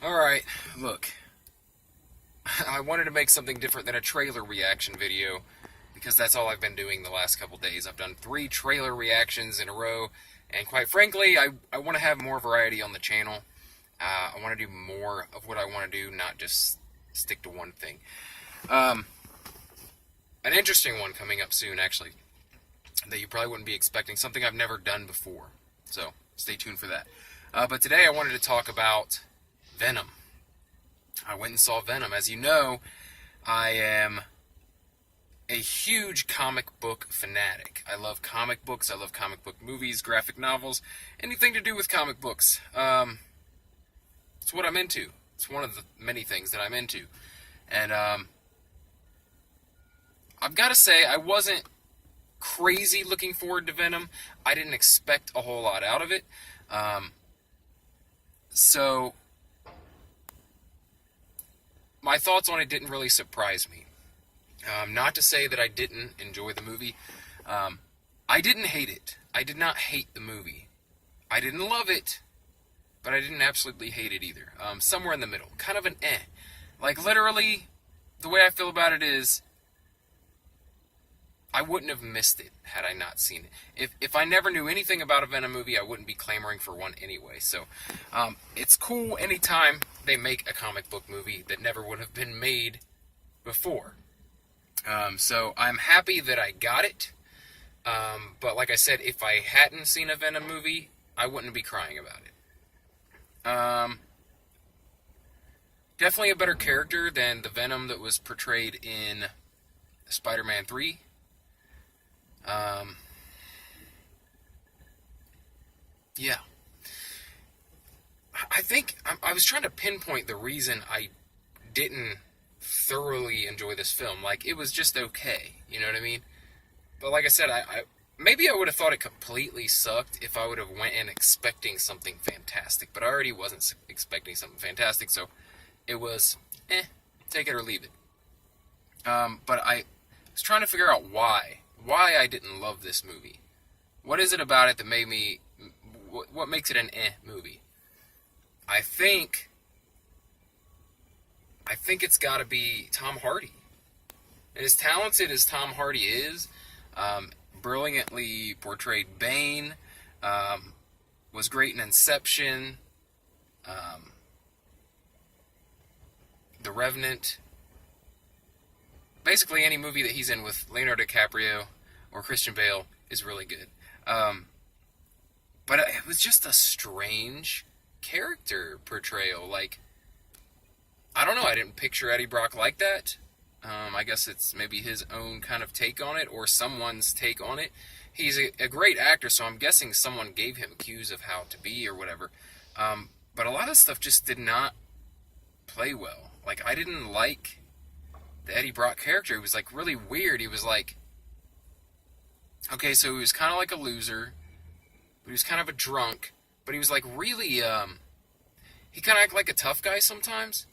Alright, look. I wanted to make something different than a trailer reaction video because that's all I've been doing the last couple days. I've done 3 trailer reactions in a row, and quite frankly, I want to have more variety on the channel. I want to do more of what I want to do, not just stick to one thing. An interesting one coming up soon, actually, that you probably wouldn't be expecting, something I've never done before. So, stay tuned for that. But today I wanted to talk about Venom. I went and saw Venom. As you know, I am a huge comic book fanatic. I love comic books. I love comic book movies, graphic novels, anything to do with comic books. It's what I'm into. It's one of the many things that I'm into. And I've got to say, I wasn't crazy looking forward to Venom. I didn't expect a whole lot out of it. So my thoughts on it didn't really surprise me. Not to say that I didn't enjoy the movie. I didn't hate it. I did not hate the movie. I didn't love it, but I didn't absolutely hate it either. Somewhere in the middle. Kind of an eh. Like, literally, the way I feel about it is, I wouldn't have missed it had I not seen it. If I never knew anything about a Venom movie, I wouldn't be clamoring for one anyway. So, it's cool anytime they make a comic book movie that never would have been made before. So I'm happy that I got it. But like I said, if I hadn't seen a Venom movie, I wouldn't be crying about it. Definitely a better character than the Venom that was portrayed in Spider-Man 3. Yeah. I think I was trying to pinpoint the reason I didn't thoroughly enjoy this film. Like, it was just okay, you know what I mean? But like I said, I maybe I would have thought it completely sucked if I would have went in expecting something fantastic. But I already wasn't expecting something fantastic, so it was, take it or leave it. But I was trying to figure out why I didn't love this movie. What is it about it that made me, what makes it an movie? I think it's got to be Tom Hardy. As talented as Tom Hardy is, brilliantly portrayed Bane, was great in Inception, The Revenant. Basically, any movie that he's in with Leonardo DiCaprio or Christian Bale is really good. But it was just a strange character portrayal. Like, I don't know, I didn't picture Eddie Brock like that. I guess it's maybe his own kind of take on it, or someone's take on it. He's a great actor, so I'm guessing someone gave him cues of how to be or whatever. But a lot of stuff just did not play well. Like, I didn't like the Eddie Brock character. He was, like, really weird. He was like, okay, so he was kind of like a loser, but he was kind of a drunk, but he was, like, really, he kind of acted like a tough guy sometimes,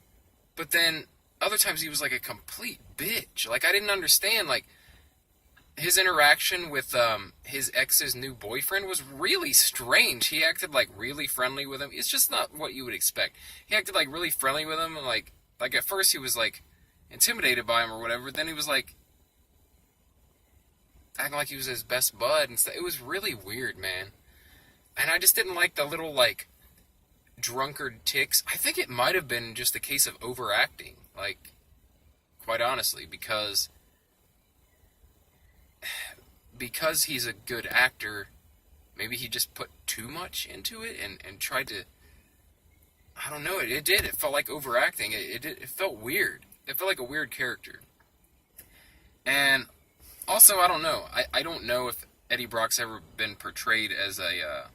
but then other times he was, like, a complete bitch. Like, I didn't understand, like, his interaction with, his ex's new boyfriend was really strange. He acted, like, really friendly with him. It's just not what you would expect. He acted, like, really friendly with him, and, like at first he was, like, intimidated by him or whatever, then he was, like, acting like he was his best bud and stuff. It was really weird, man. And I just didn't like the little, like, drunkard tics. I think it might have been just a case of overacting, like, quite honestly, because he's a good actor, maybe he just put too much into it and tried to, I don't know, it did. It felt like overacting. It felt weird. It felt like a weird character. And also, I don't know. I don't know if Eddie Brock's ever been portrayed as a,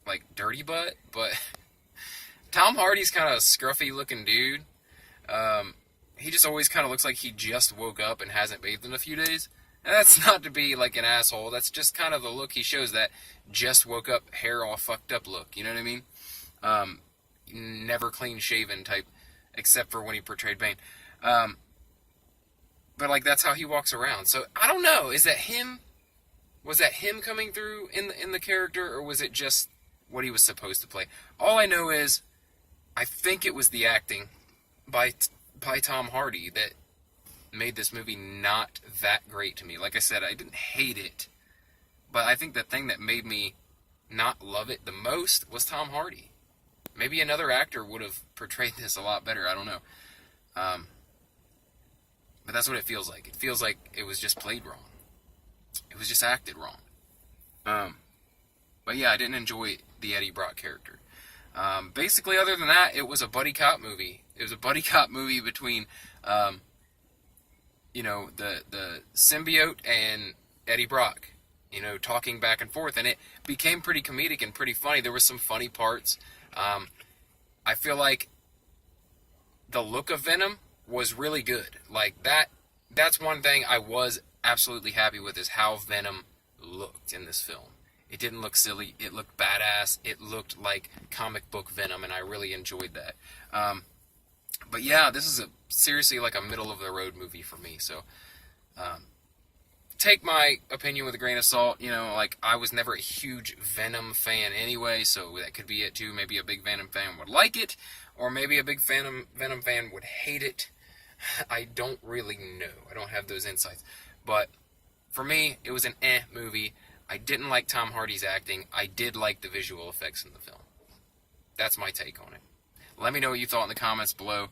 like, dirty butt, but Tom Hardy's kind of a scruffy looking dude. He just always kind of looks like he just woke up and hasn't bathed in a few days. And that's not to be like an asshole. That's just kind of the look he shows, that just woke up, hair all fucked up look. You know what I mean? Never clean shaven type, except for when he portrayed Bane. But, like, that's how he walks around. So, I don't know. Is that him? Was that him coming through in the character, or was it just what he was supposed to play? All I know is I think it was the acting by by Tom Hardy that made this movie not that great to me. Like I said, I didn't hate it, but I think the thing that made me not love it the most was Tom Hardy. Maybe another actor would have portrayed this a lot better. I don't know. Um, but that's what it feels like. It feels like it was just played wrong. It was just acted wrong. Um, but yeah, I didn't enjoy the Eddie Brock character. Basically, other than that, it was a buddy cop movie. It was a buddy cop movie between, the symbiote and Eddie Brock. Talking back and forth, and it became pretty comedic and pretty funny. There were some funny parts. I feel like the look of Venom was really good. Like that's one thing I was absolutely happy with, is how Venom looked in this film. It didn't look silly. It looked badass. It looked like comic book Venom, and I really enjoyed that. But yeah, this is seriously like a middle of the road movie for me. So take my opinion with a grain of salt. Like, I was never a huge Venom fan anyway, so that could be it too. Maybe a big Venom fan would like it, or maybe a big Venom fan would hate it. I don't really know. I don't have those insights. But for me, it was an movie. I didn't like Tom Hardy's acting. I did like the visual effects in the film. That's my take on it. Let me know what you thought in the comments below.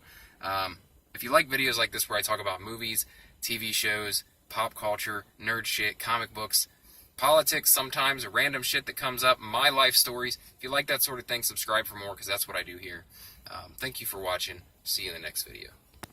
If you like videos like this where I talk about movies, TV shows, pop culture, nerd shit, comic books, politics sometimes, random shit that comes up, my life stories. If you like that sort of thing, subscribe for more, because that's what I do here. Thank you for watching. See you in the next video.